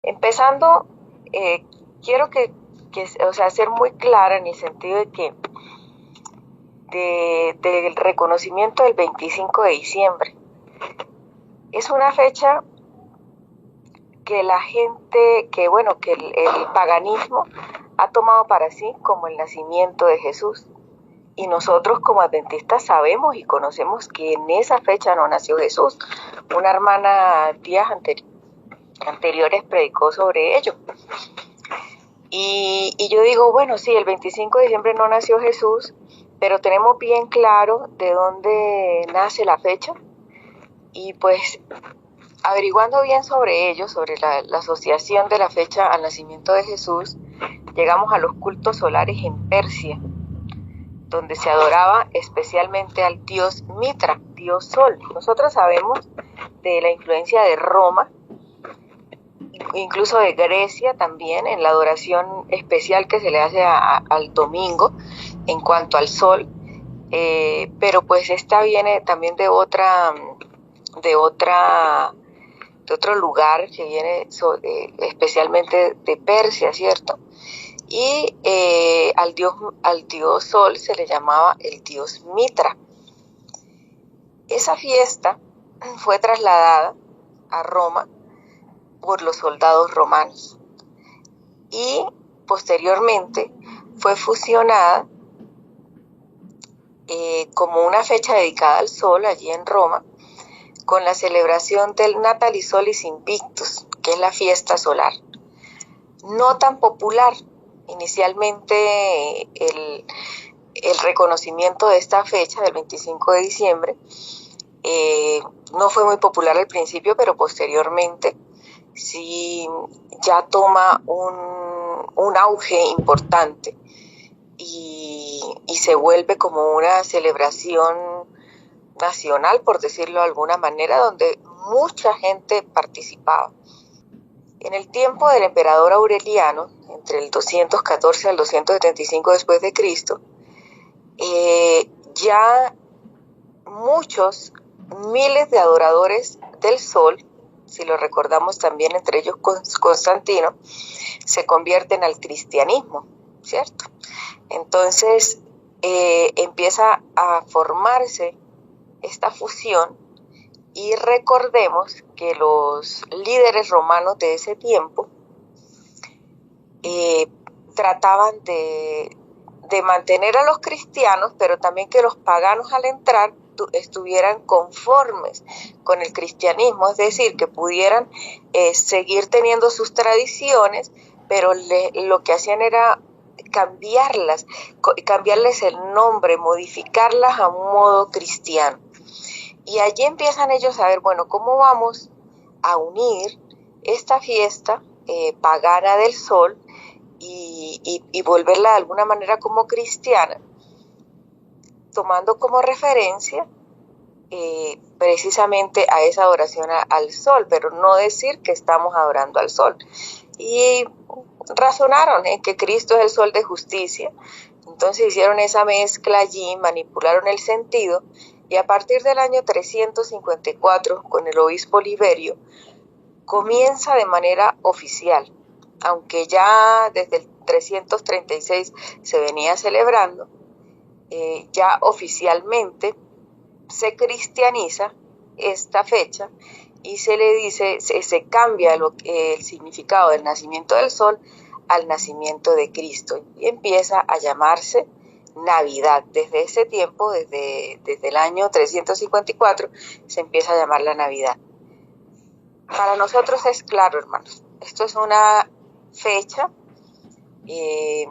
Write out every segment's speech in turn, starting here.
Empezando, quiero ser muy clara en el sentido de que del reconocimiento del 25 de diciembre. Es una fecha que la gente, que el paganismo ha tomado para sí como el nacimiento de Jesús. Y nosotros como adventistas sabemos y conocemos que en esa fecha no nació Jesús. Una hermana días anteriores predicó sobre ello. Y yo digo, bueno, sí, el 25 de diciembre no nació Jesús, pero tenemos bien claro de dónde nace la fecha. Y pues averiguando bien sobre ello, sobre la asociación de la fecha al nacimiento de Jesús, llegamos a los cultos solares en Persia, donde se adoraba especialmente al dios Mitra, dios Sol. Nosotros sabemos de la influencia de Roma, incluso de Grecia también, en la adoración especial que se le hace al domingo en cuanto al Sol, pero pues esta viene también de otro lugar que viene especialmente de Persia, ¿cierto? Y al dios Sol se le llamaba el dios Mitra. Esa fiesta fue trasladada a Roma por los soldados romanos y posteriormente fue fusionada como una fecha dedicada al Sol allí en Roma con la celebración del Natalis Solis Invictus, que es la fiesta solar. No tan popular. Inicialmente el reconocimiento de esta fecha del 25 de diciembre no fue muy popular al principio, pero posteriormente sí ya toma un auge importante y se vuelve como una celebración nacional, por decirlo de alguna manera, donde mucha gente participaba. En el tiempo del emperador Aureliano, entre el 214 al 275 después de Cristo, ya muchos miles de adoradores del Sol, si lo recordamos también entre ellos Constantino, se convierten al cristianismo, ¿cierto? Entonces empieza a formarse esta fusión y recordemos que los líderes romanos de ese tiempo trataban de mantener a los cristianos, pero también que los paganos al entrar estuvieran conformes con el cristianismo, es decir, que pudieran seguir teniendo sus tradiciones, pero lo que hacían era cambiarles el nombre, modificarlas a un modo cristiano. Y allí empiezan ellos a ver, bueno, ¿cómo vamos a unir esta fiesta pagana del Sol y volverla de alguna manera como cristiana, tomando como referencia precisamente a esa adoración al Sol, pero no decir que estamos adorando al Sol? Y razonaron en que Cristo es el Sol de justicia, entonces hicieron esa mezcla allí, manipularon el sentido, y a partir del año 354, con el obispo Liberio, comienza de manera oficial, aunque ya desde el 336 se venía celebrando, ya oficialmente se cristianiza esta fecha y se le dice, se cambia el significado del nacimiento del Sol al nacimiento de Cristo y empieza a llamarse Navidad. Desde ese tiempo, desde el año 354, se empieza a llamar la Navidad. Para nosotros es claro, hermanos, esto es una fecha que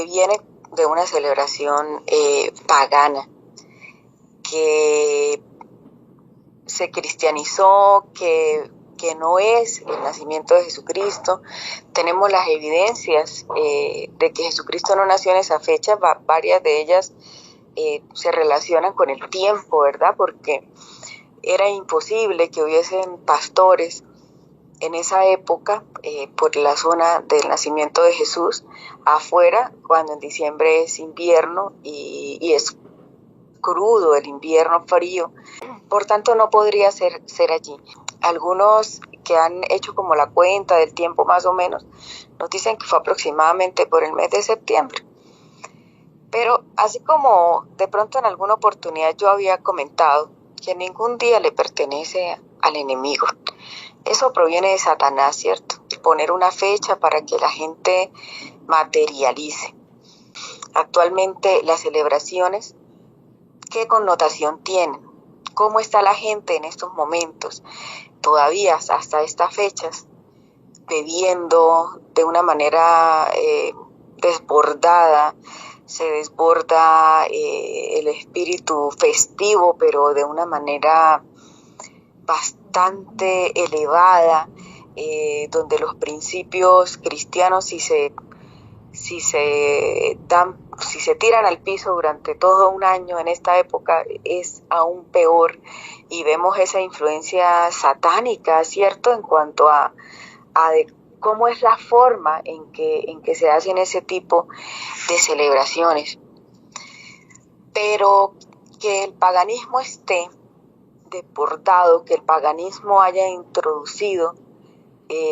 viene de una celebración pagana, que se cristianizó, que no es el nacimiento de Jesucristo. Tenemos las evidencias de que Jesucristo no nació en esa fecha, varias de ellas se relacionan con el tiempo, ¿verdad? Porque era imposible que hubiesen pastores en esa época por la zona del nacimiento de Jesús afuera, cuando en diciembre es invierno y es crudo el invierno frío, por tanto no podría ser allí. Algunos que han hecho como la cuenta del tiempo más o menos, nos dicen que fue aproximadamente por el mes de septiembre. Pero así como de pronto en alguna oportunidad yo había comentado que ningún día le pertenece al enemigo. Eso proviene de Satanás, ¿cierto? Poner una fecha para que la gente materialice. Actualmente las celebraciones, ¿qué connotación tienen? ¿Cómo está la gente en estos momentos? Todavía hasta estas fechas, bebiendo de una manera desbordada, se desborda el espíritu festivo, pero de una manera bastante elevada, donde los principios cristianos, si se tiran al piso durante todo un año en esta época, es aún peor, y vemos esa influencia satánica, ¿cierto?, en cuanto a cómo es la forma en que se hacen ese tipo de celebraciones. Pero que el paganismo esté desbordado, que el paganismo haya introducido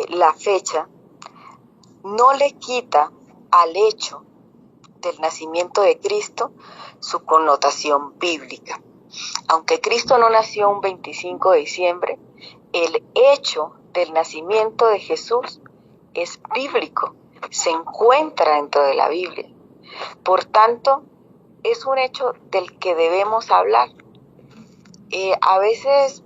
la fecha, no le quita al hecho del nacimiento de Cristo su connotación bíblica. Aunque Cristo no nació un 25 de diciembre, el hecho del nacimiento de Jesús es bíblico, se encuentra dentro de la Biblia. Por tanto, es un hecho del que debemos hablar. A veces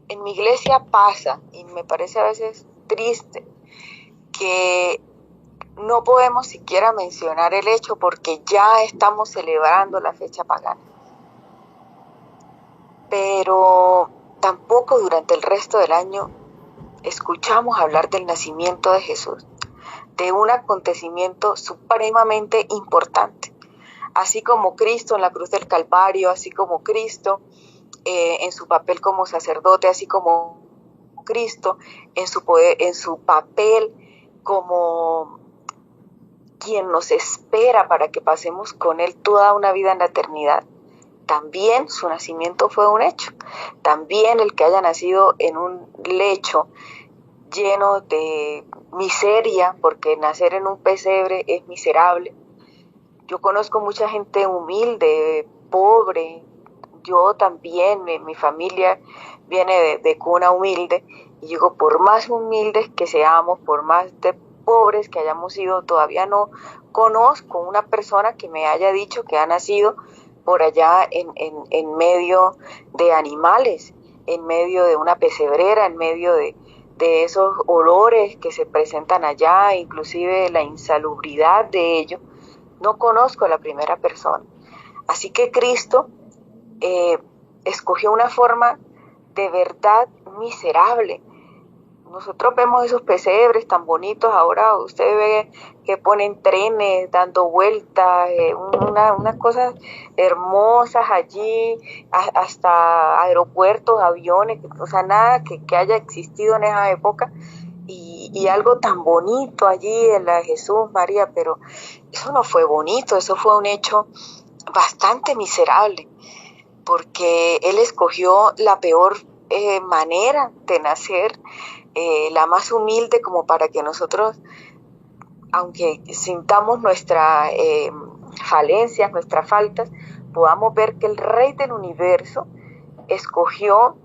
en mi iglesia pasa, y me parece a veces triste, que no podemos siquiera mencionar el hecho porque ya estamos celebrando la fecha pagana. Pero tampoco durante el resto del año escuchamos hablar del nacimiento de Jesús, de un acontecimiento supremamente importante. Así como Cristo en la cruz del Calvario, así como Cristo en su papel como sacerdote, así como Cristo en su papel como quien nos espera para que pasemos con Él toda una vida en la eternidad. También su nacimiento fue un hecho. También el que haya nacido en un lecho lleno de miseria, porque nacer en un pesebre es miserable. Yo conozco mucha gente humilde, pobre. Yo también, mi familia viene de cuna humilde. Y digo, por más humildes que seamos, por más de pobres que hayamos sido, todavía no conozco una persona que me haya dicho que ha nacido por allá en medio de animales, en medio de una pesebrera, en medio de esos olores que se presentan allá, inclusive la insalubridad de ello. No conozco a la primera persona. Así que Cristo escogió una forma de verdad miserable. Nosotros vemos esos pesebres tan bonitos, ahora usted ve que ponen trenes dando vueltas, unas cosas hermosas allí, hasta aeropuertos, aviones, o sea, nada que haya existido en esa época, y algo tan bonito allí en la Jesús, María, pero eso no fue bonito, eso fue un hecho bastante miserable, porque Él escogió la peor manera de nacer, la más humilde, como para que nosotros, aunque sintamos nuestras falencias, nuestras faltas, podamos ver que el Rey del Universo escogió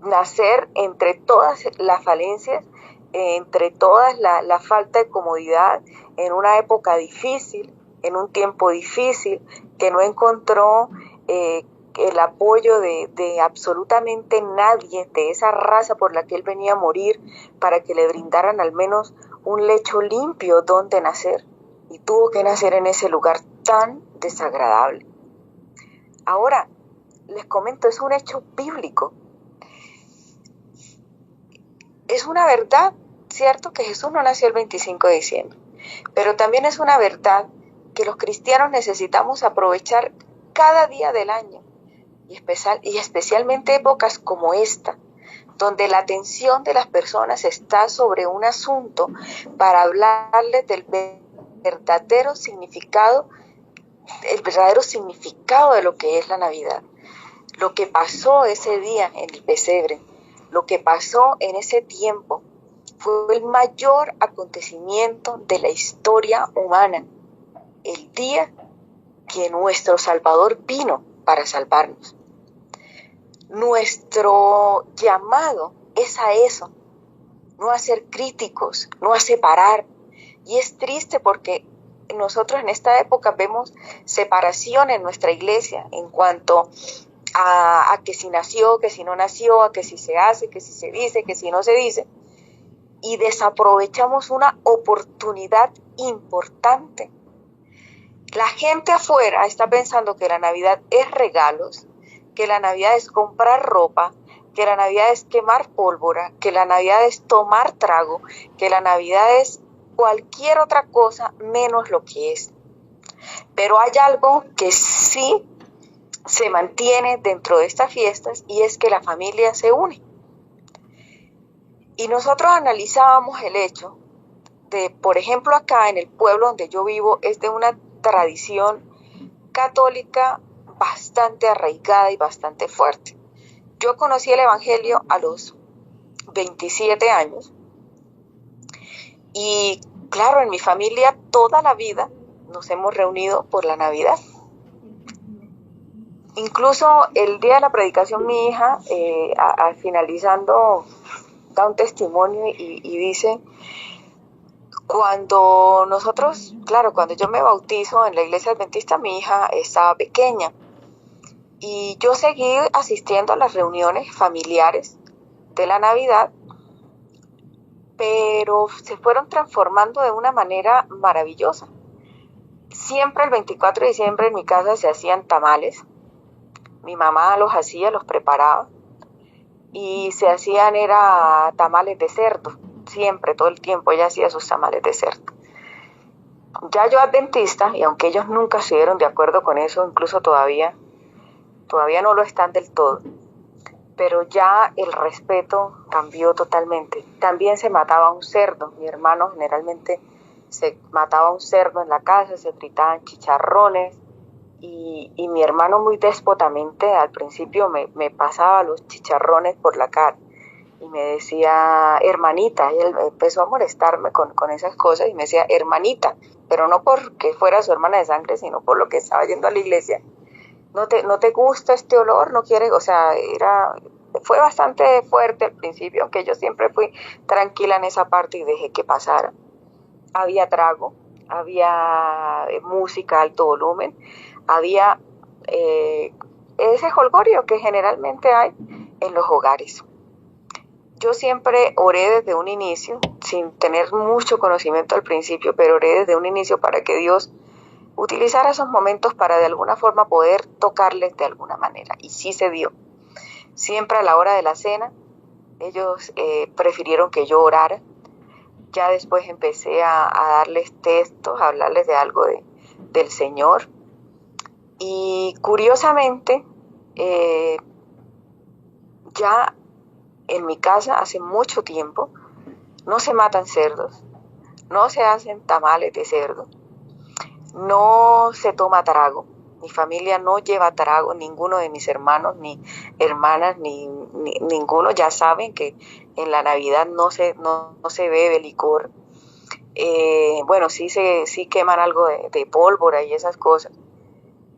nacer entre todas las falencias, entre todas la falta de comodidad, en una época difícil, en un tiempo difícil, que no encontró el apoyo de absolutamente nadie de esa raza por la que él venía a morir, para que le brindaran al menos un lecho limpio donde nacer, y tuvo que nacer en ese lugar tan desagradable. Ahora, les comento, es un hecho bíblico. Es una verdad, cierto, que Jesús no nació el 25 de diciembre, pero también es una verdad que los cristianos necesitamos aprovechar cada día del año, y especialmente épocas como esta, donde la atención de las personas está sobre un asunto, para hablarles del verdadero significado de lo que es la Navidad, lo que pasó ese día en el pesebre, Lo que pasó en ese tiempo fue el mayor acontecimiento de la historia humana, el día que nuestro Salvador vino para salvarnos. Nuestro llamado es a eso, no a ser críticos, no a separar. Y es triste porque nosotros en esta época vemos separación en nuestra iglesia en cuanto a que si nació, que si no nació, a que si se hace, que si se dice, que si no se dice. Y desaprovechamos una oportunidad importante. La gente afuera está pensando que la Navidad es regalos, que la Navidad es comprar ropa, que la Navidad es quemar pólvora, que la Navidad es tomar trago, que la Navidad es cualquier otra cosa menos lo que es. Pero hay algo que sí se mantiene dentro de estas fiestas y es que la familia se une. Y nosotros analizábamos el hecho de, por ejemplo, acá en el pueblo donde yo vivo, es de una tradición católica bastante arraigada y bastante fuerte. Yo conocí el Evangelio a los 27 años y claro, en mi familia toda la vida nos hemos reunido por la Navidad. Incluso el día de la predicación mi hija, finalizando, da un testimonio y dice, cuando nosotros, claro, cuando yo me bautizo en la iglesia adventista, mi hija estaba pequeña y yo seguí asistiendo a las reuniones familiares de la Navidad, pero se fueron transformando de una manera maravillosa. Siempre el 24 de diciembre en mi casa se hacían tamales, mi mamá los hacía, los preparaba y se hacían era tamales de cerdo, siempre, todo el tiempo ella hacía sus tamales de cerdo. Ya yo adventista, y aunque ellos nunca estuvieron de acuerdo con eso, incluso todavía no lo están del todo, pero ya el respeto cambió totalmente. También se mataba un cerdo, mi hermano generalmente se mataba un cerdo en la casa, se fritaban chicharrones, y mi hermano muy déspotamente al principio me pasaba los chicharrones por la cara y me decía hermanita, y él empezó a molestarme con esas cosas y me decía hermanita, pero no porque fuera su hermana de sangre, sino por lo que estaba yendo a la iglesia. ¿No te gusta este olor? ¿No quieres? O sea, fue bastante fuerte al principio, aunque yo siempre fui tranquila en esa parte y dejé que pasara. Había trago, había música a alto volumen, había ese jolgorio que generalmente hay en los hogares. Yo siempre oré desde un inicio, sin tener mucho conocimiento al principio, pero oré desde un inicio para que Dios utilizara esos momentos para de alguna forma poder tocarles de alguna manera. Y sí se dio. Siempre a la hora de la cena, ellos prefirieron que yo orara. Ya después empecé a darles textos, a hablarles de algo del Señor. Y curiosamente, ya en mi casa hace mucho tiempo no se matan cerdos, no se hacen tamales de cerdo, no se toma trago. Mi familia no lleva trago, ninguno de mis hermanos, ni hermanas, ni ninguno. Ya saben que en la Navidad no se bebe licor. Bueno, sí queman algo de pólvora y esas cosas.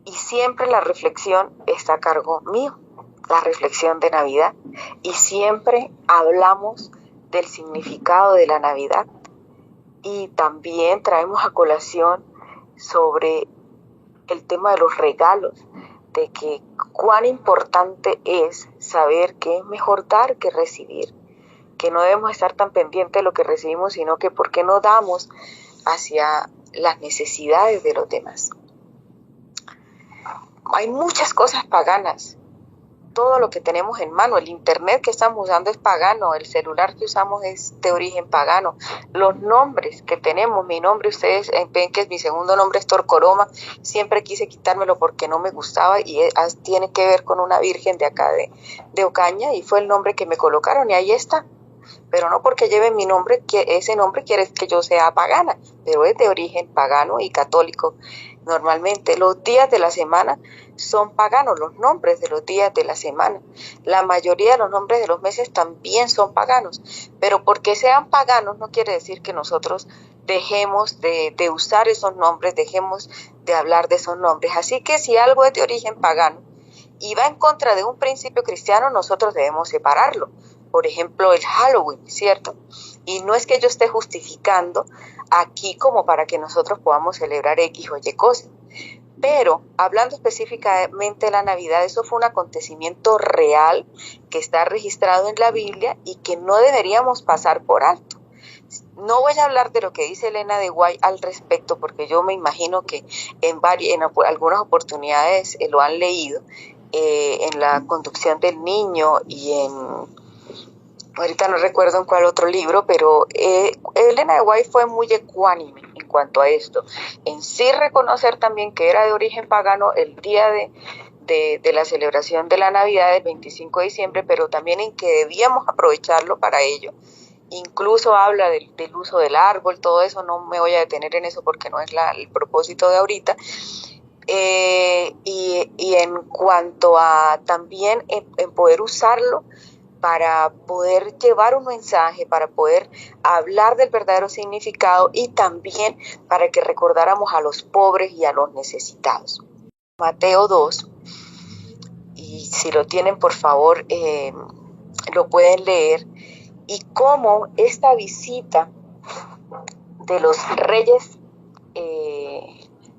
Y siempre la reflexión está a cargo mío, la reflexión de Navidad. Y siempre hablamos del significado de la Navidad. Y también traemos a colación sobre el tema de los regalos, de que cuán importante es saber que es mejor dar que recibir, que no debemos estar tan pendientes de lo que recibimos, sino que por qué no damos hacia las necesidades de los demás. Hay muchas cosas paganas. Todo lo que tenemos en mano, el internet que estamos usando es pagano, el celular que usamos es de origen pagano, los nombres que tenemos, mi nombre, ustedes ven que es mi segundo nombre es Torcoroma, siempre quise quitármelo porque no me gustaba y tiene que ver con una virgen de acá de Ocaña y fue el nombre que me colocaron y ahí está, pero no porque lleve mi nombre, que ese nombre quiere que yo sea pagana, pero es de origen pagano y católico Normalmente los días de la semana son paganos, los nombres de los días de la semana. La mayoría de los nombres de los meses también son paganos, pero porque sean paganos no quiere decir que nosotros dejemos de usar esos nombres, dejemos de hablar de esos nombres. Así que si algo es de origen pagano y va en contra de un principio cristiano, nosotros debemos separarlo. Por ejemplo, el Halloween, ¿cierto? Y no es que yo esté justificando aquí como para que nosotros podamos celebrar X o Y cosas. Pero hablando específicamente de la Navidad, eso fue un acontecimiento real que está registrado en la Biblia y que no deberíamos pasar por alto. No voy a hablar de lo que dice Elena de White al respecto, porque yo me imagino que en algunas oportunidades lo han leído, en la conducción del niño y ahorita no recuerdo en cuál otro libro, pero Elena de White fue muy ecuánime en cuanto a esto. En sí reconocer también que era de origen pagano el día de la celebración de la Navidad del 25 de diciembre, pero también en que debíamos aprovecharlo para ello. Incluso habla del uso del árbol, todo eso, no me voy a detener en eso porque no es el propósito de ahorita. Y en cuanto a también en poder usarlo para poder llevar un mensaje, para poder hablar del verdadero significado y también para que recordáramos a los pobres y a los necesitados. Mateo 2, y si lo tienen por favor lo pueden leer, y cómo esta visita de los reyes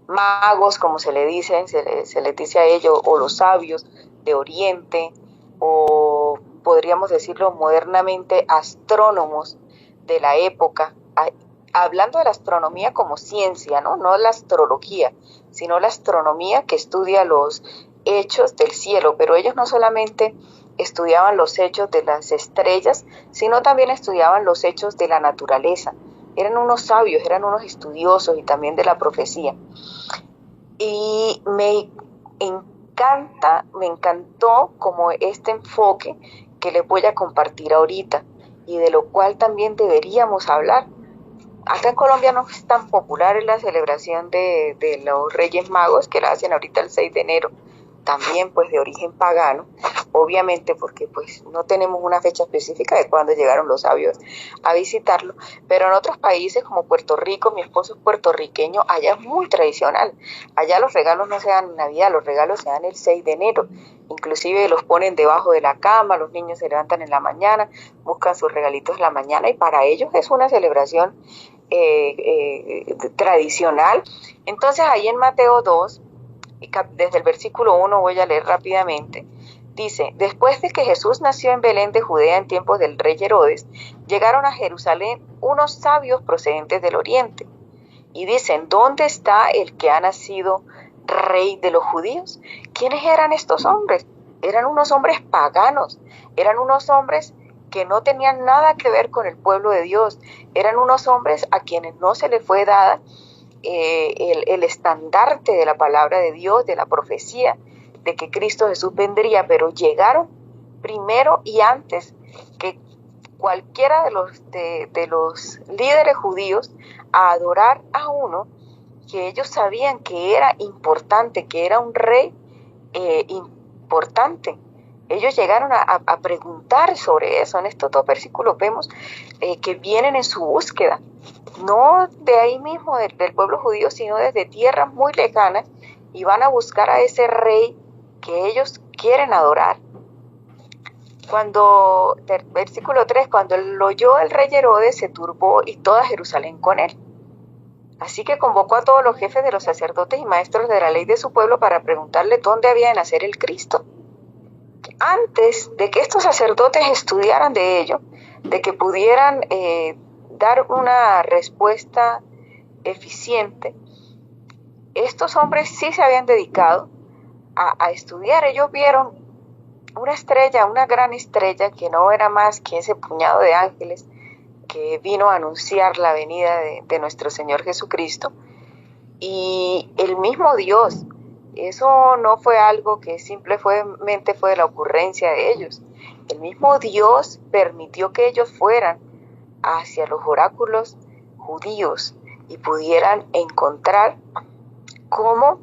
magos, como se le dicen, se les dice a ellos, o los sabios de Oriente, o podríamos decirlo modernamente, astrónomos de la época, hablando de la astronomía como ciencia, ¿no? No la astrología, sino la astronomía que estudia los hechos del cielo, pero ellos no solamente estudiaban los hechos de las estrellas, sino también estudiaban los hechos de la naturaleza. Eran unos sabios, eran unos estudiosos y también de la profecía. Y me encantó como este enfoque que les voy a compartir ahorita y de lo cual también deberíamos hablar. Acá en Colombia no es tan popular la celebración de los Reyes Magos, que la hacen ahorita el 6 de enero, también pues de origen pagano, obviamente porque pues no tenemos una fecha específica de cuándo llegaron los sabios a visitarlo, pero en otros países como Puerto Rico, mi esposo es puertorriqueño, allá es muy tradicional, allá los regalos no se dan en Navidad, los regalos se dan el 6 de enero, inclusive los ponen debajo de la cama, los niños se levantan en la mañana, buscan sus regalitos en la mañana y para ellos es una celebración tradicional. Entonces ahí en Mateo 2, desde el versículo 1 voy a leer rápidamente, dice: después de que Jesús nació en Belén de Judea en tiempos del rey Herodes, llegaron a Jerusalén unos sabios procedentes del oriente y dicen: ¿dónde está el que ha nacido rey de los judíos? ¿Quiénes eran estos hombres? Eran unos hombres paganos, eran unos hombres que no tenían nada que ver con el pueblo de Dios, eran unos hombres a quienes no se les fue dada el estandarte de la palabra de Dios, de la profecía, de que Cristo Jesús vendría, pero llegaron primero y antes que cualquiera de los líderes judíos a adorar a uno que ellos sabían que era importante, que era un rey importante. Ellos llegaron a preguntar sobre eso. En estos dos versículos vemos que vienen en su búsqueda, no de ahí mismo del pueblo judío, sino desde tierras muy lejanas, y van a buscar a ese rey que ellos quieren adorar. Versículo 3, cuando lo oyó el rey Herodes, se turbó y toda Jerusalén con él. Así que convocó a todos los jefes de los sacerdotes y maestros de la ley de su pueblo para preguntarle dónde había de nacer el Cristo. Antes de que estos sacerdotes estudiaran de ello, de que pudieran dar una respuesta eficiente, estos hombres sí se habían dedicado a estudiar. Ellos vieron una estrella, una gran estrella, que no era más que ese puñado de ángeles que vino a anunciar la venida de nuestro Señor Jesucristo. Y el mismo Dios, eso no fue algo que simplemente fue la ocurrencia de ellos. El mismo Dios permitió que ellos fueran hacia los oráculos judíos y pudieran encontrar cómo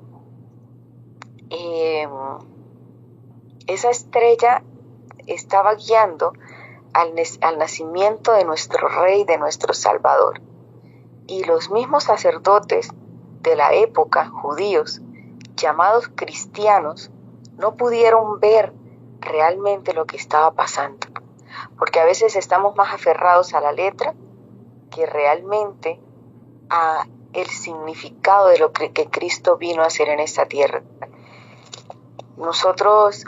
esa estrella estaba guiando al nacimiento de nuestro Rey, de nuestro Salvador. Y los mismos sacerdotes de la época, judíos, llamados cristianos, no pudieron ver realmente lo que estaba pasando. Porque a veces estamos más aferrados a la letra que realmente a el significado de lo que Cristo vino a hacer en esta tierra. Nosotros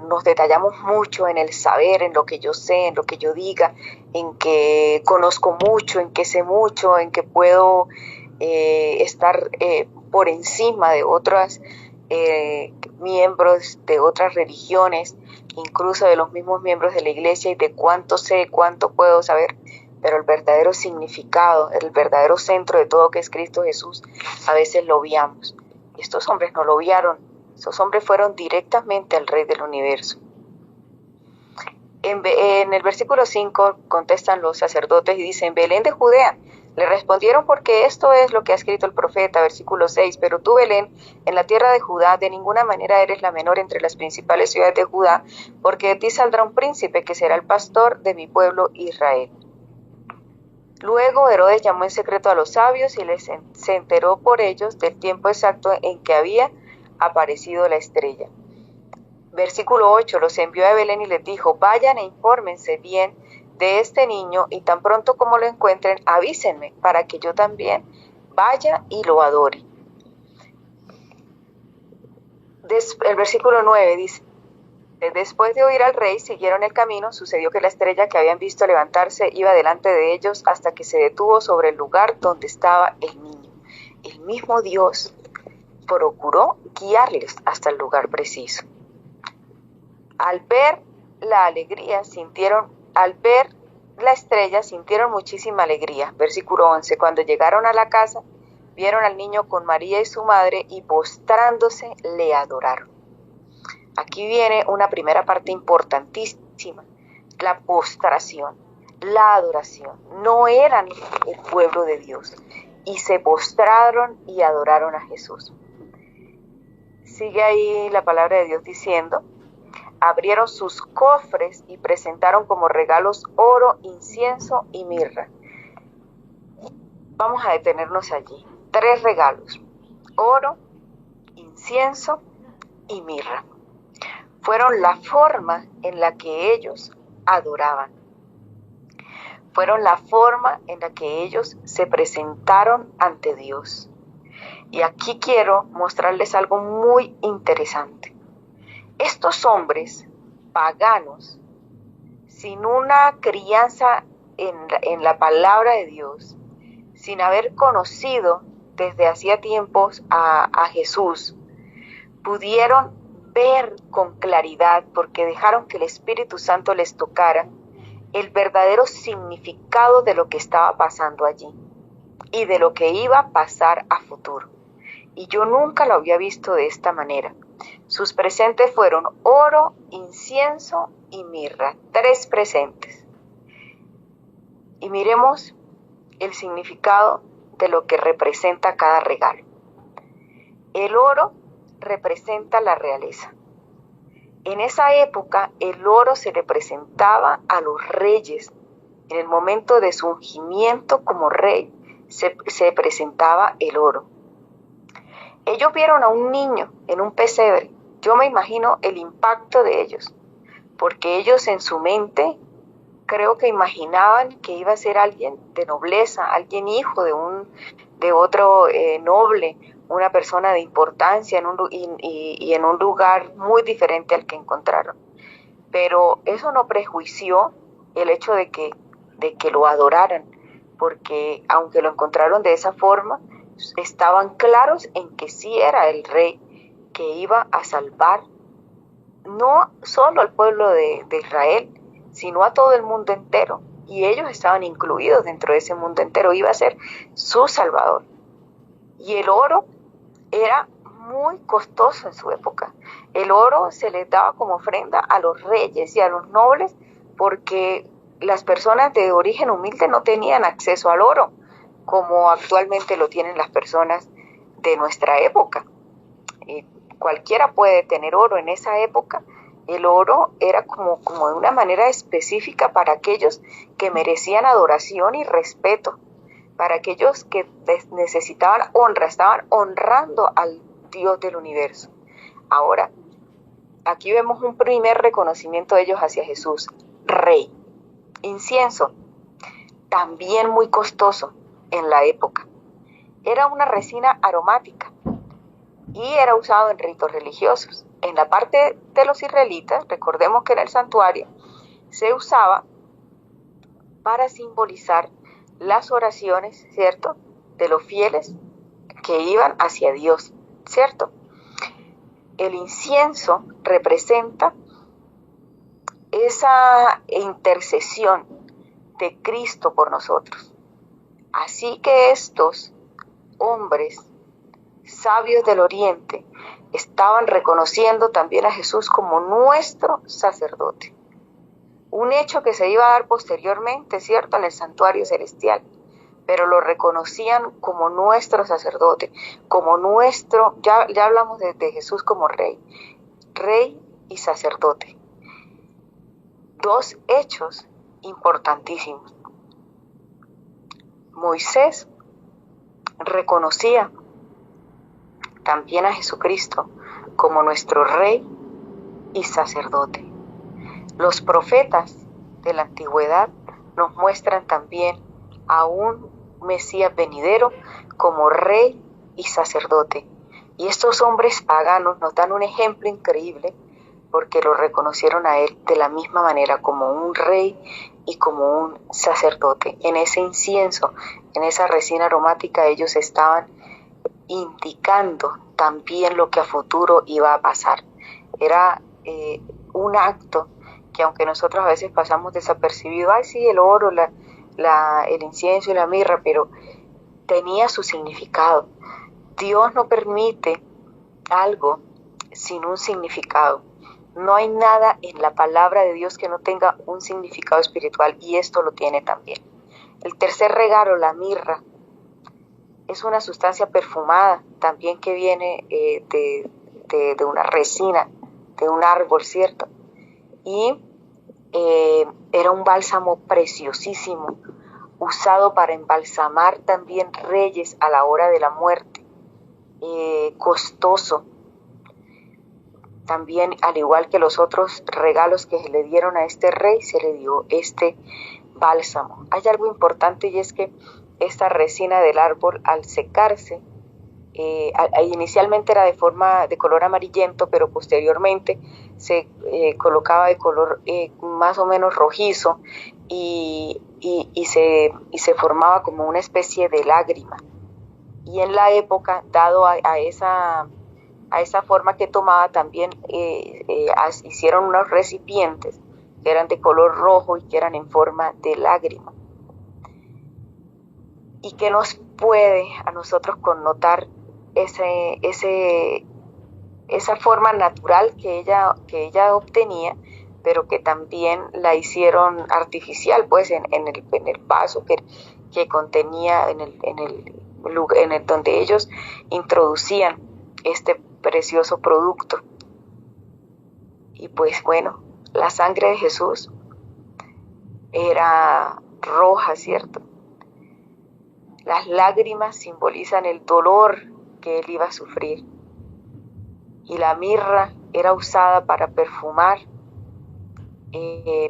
nos detallamos mucho en el saber, en lo que yo sé, en lo que yo diga, en que conozco mucho, en que sé mucho, en que puedo estar por encima de otros miembros de otras religiones, incluso de los mismos miembros de la iglesia, y de cuánto sé, cuánto puedo saber. Pero el verdadero significado, el verdadero centro de todo, que es Cristo Jesús, a veces lo obviamos. Y estos hombres no lo obviaron. Esos hombres fueron directamente al Rey del Universo. En el versículo 5 contestan los sacerdotes y dicen: Belén de Judea. Le respondieron: porque esto es lo que ha escrito el profeta. Versículo 6: pero tú, Belén, en la tierra de Judá, de ninguna manera eres la menor entre las principales ciudades de Judá, porque de ti saldrá un príncipe que será el pastor de mi pueblo Israel. Luego Herodes llamó en secreto a los sabios y se enteró por ellos del tiempo exacto en que había aparecido la estrella. Versículo 8: los envió a Belén y les dijo: vayan e infórmense bien de este niño, y tan pronto como lo encuentren, avísenme, para que yo también vaya y lo adore. El versículo 9 dice: después de oír al rey, siguieron el camino. Sucedió que la estrella que habían visto levantarse iba delante de ellos hasta que se detuvo sobre el lugar donde estaba el niño. El mismo Dios procuró guiarles hasta el lugar preciso. Al ver la estrella, sintieron muchísima alegría. Versículo 11: cuando llegaron a la casa, vieron al niño con María y su madre, y postrándose le adoraron. Aquí viene una primera parte importantísima: la postración, la adoración. No eran el pueblo de Dios y se postraron y adoraron a Jesús. Sigue ahí la palabra de Dios diciendo: abrieron sus cofres y presentaron como regalos oro, incienso y mirra. Vamos a detenernos allí. 3 regalos: oro, incienso y mirra. Fueron la forma en la que ellos adoraban. Fueron la forma en la que ellos se presentaron ante Dios. Y aquí quiero mostrarles algo muy interesante. Estos hombres paganos, sin una crianza en la palabra de Dios, sin haber conocido desde hacía tiempos a Jesús, pudieron ver con claridad, porque dejaron que el Espíritu Santo les tocara, el verdadero significado de lo que estaba pasando allí y de lo que iba a pasar a futuro. Y yo nunca lo había visto de esta manera. Sus presentes fueron oro, incienso y mirra. 3 presentes. Y miremos el significado de lo que representa cada regalo. El oro representa la realeza. En esa época el oro se le presentaba a los reyes. En el momento de su ungimiento como rey se presentaba el oro. Ellos vieron a un niño en un pesebre. Yo me imagino el impacto de ellos, porque ellos en su mente creo que imaginaban que iba a ser alguien de nobleza, alguien hijo de otro noble, una persona de importancia y en un lugar muy diferente al que encontraron. Pero eso no prejuició el hecho de que lo adoraran, porque aunque lo encontraron de esa forma, estaban claros en que sí era el rey que iba a salvar no solo al pueblo de Israel, sino a todo el mundo entero. Y ellos estaban incluidos dentro de ese mundo entero. Iba a ser su salvador. Y el oro era muy costoso en su época. El oro se les daba como ofrenda a los reyes y a los nobles, porque las personas de origen humilde no tenían acceso al oro como actualmente lo tienen las personas de nuestra época. Cualquiera puede tener oro. En esa época el oro era como de una manera específica para aquellos que merecían adoración y respeto, para aquellos que necesitaban honra, estaban honrando al Dios del universo. Ahora, aquí vemos un primer reconocimiento de ellos hacia Jesús, Rey. Incienso, también muy costoso en la época. Era una resina aromática y era usado en ritos religiosos. En la parte de los israelitas, recordemos que en el santuario se usaba para simbolizar las oraciones, ¿cierto?, de los fieles que iban hacia Dios, ¿cierto? El incienso representa esa intercesión de Cristo por nosotros. Así que estos hombres sabios del Oriente estaban reconociendo también a Jesús como nuestro sacerdote. Un hecho que se iba a dar posteriormente, ¿cierto?, en el santuario celestial, pero lo reconocían como nuestro sacerdote, como nuestro, ya hablamos de Jesús como rey y sacerdote. Dos hechos importantísimos. Moisés reconocía también a Jesucristo como nuestro rey y sacerdote. Los profetas de la antigüedad nos muestran también a un Mesías venidero como rey y sacerdote. Y estos hombres paganos nos dan un ejemplo increíble porque lo reconocieron a él de la misma manera como un rey y como un sacerdote. En ese incienso, en esa resina aromática, ellos estaban indicando también lo que a futuro iba a pasar. Era un acto que, aunque nosotros a veces pasamos desapercibido, ay sí, el oro, el incienso y la mirra, pero tenía su significado. Dios no permite algo sin un significado. No hay nada en la palabra de Dios que no tenga un significado espiritual, y esto lo tiene también. El tercer regalo, la mirra, es una sustancia perfumada también que viene de una resina, de un árbol, ¿cierto? Y era un bálsamo preciosísimo, usado para embalsamar también reyes a la hora de la muerte, costoso. También, al igual que los otros regalos que se le dieron a este rey, se le dio este bálsamo. Hay algo importante, y es que esta resina del árbol, al secarse, inicialmente era de color amarillento, pero posteriormente se colocaba de color más o menos rojizo y se formaba como una especie de lágrima. Y en la época, dado a esa forma que tomaba, también hicieron unos recipientes que eran de color rojo y que eran en forma de lágrima. ¿Y qué nos puede a nosotros connotar esa forma natural que ella obtenía, pero que también la hicieron artificial, pues en el vaso que contenía, donde ellos introducían este precioso producto? Y pues bueno, la sangre de Jesús era roja, ¿cierto? Las lágrimas simbolizan el dolor que él iba a sufrir. Y la mirra era usada para perfumar,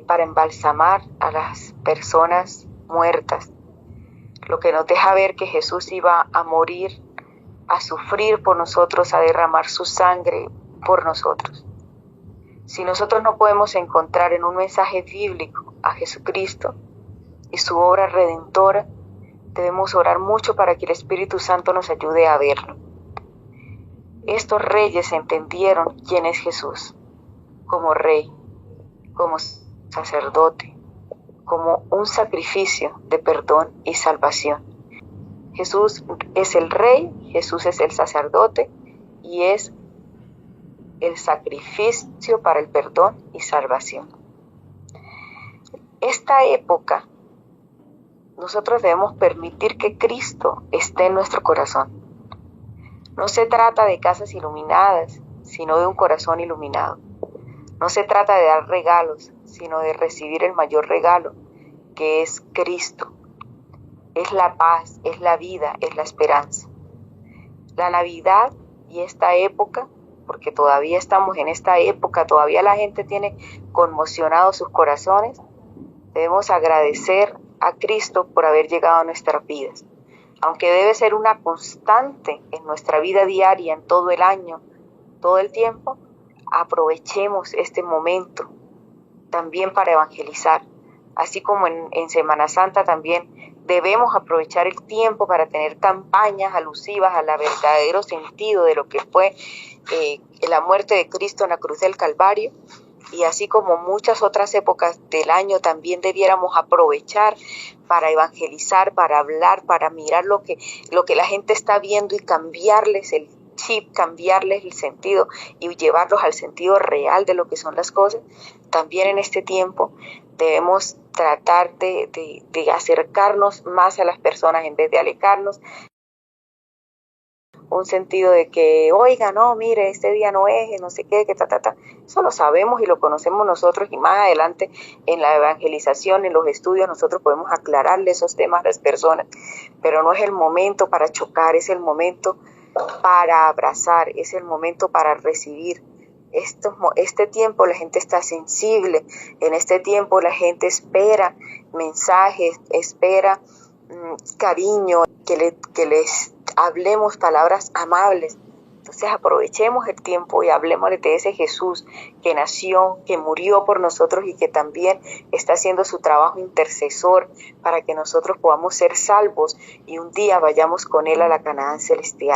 para embalsamar a las personas muertas. Lo que nos deja ver que Jesús iba a morir, a sufrir por nosotros, a derramar su sangre por nosotros. Si nosotros no podemos encontrar en un mensaje bíblico a Jesucristo y su obra redentora, debemos orar mucho para que el Espíritu Santo nos ayude a verlo. Estos reyes entendieron quién es Jesús, como rey, como sacerdote, como un sacrificio de perdón y salvación. Jesús es el rey, Jesús es el sacerdote y es el sacrificio para el perdón y salvación. Esta época, nosotros debemos permitir que Cristo esté en nuestro corazón. No se trata de casas iluminadas, sino de un corazón iluminado. No se trata de dar regalos, sino de recibir el mayor regalo, que es Cristo. Es la paz, es la vida, es la esperanza. La Navidad y esta época, porque todavía estamos en esta época, todavía la gente tiene conmocionados sus corazones, debemos agradecer a Cristo por haber llegado a nuestras vidas. Aunque debe ser una constante en nuestra vida diaria, en todo el año, todo el tiempo, aprovechemos este momento también para evangelizar. Así como en Semana Santa también debemos aprovechar el tiempo para tener campañas alusivas al verdadero sentido de lo que fue la muerte de Cristo en la cruz del Calvario. Y así como muchas otras épocas del año también debiéramos aprovechar para evangelizar, para hablar, para mirar lo que la gente está viendo y cambiarles el chip, cambiarles el sentido y llevarlos al sentido real de lo que son las cosas. También en este tiempo debemos tratar de acercarnos más a las personas en vez de alejarnos. Un sentido de que, oiga, no, mire, este día no es, no sé qué, que Eso lo sabemos y lo conocemos nosotros, y más adelante en la evangelización, en los estudios, nosotros podemos aclararle esos temas a las personas, pero no es el momento para chocar, es el momento para abrazar, es el momento para recibir. Este tiempo la gente está sensible, en este tiempo la gente espera mensajes, espera cariño, que les hablemos palabras amables. Entonces aprovechemos el tiempo y hablemos de ese Jesús que nació, que murió por nosotros y que también está haciendo su trabajo intercesor para que nosotros podamos ser salvos y un día vayamos con Él a la Canaán celestial.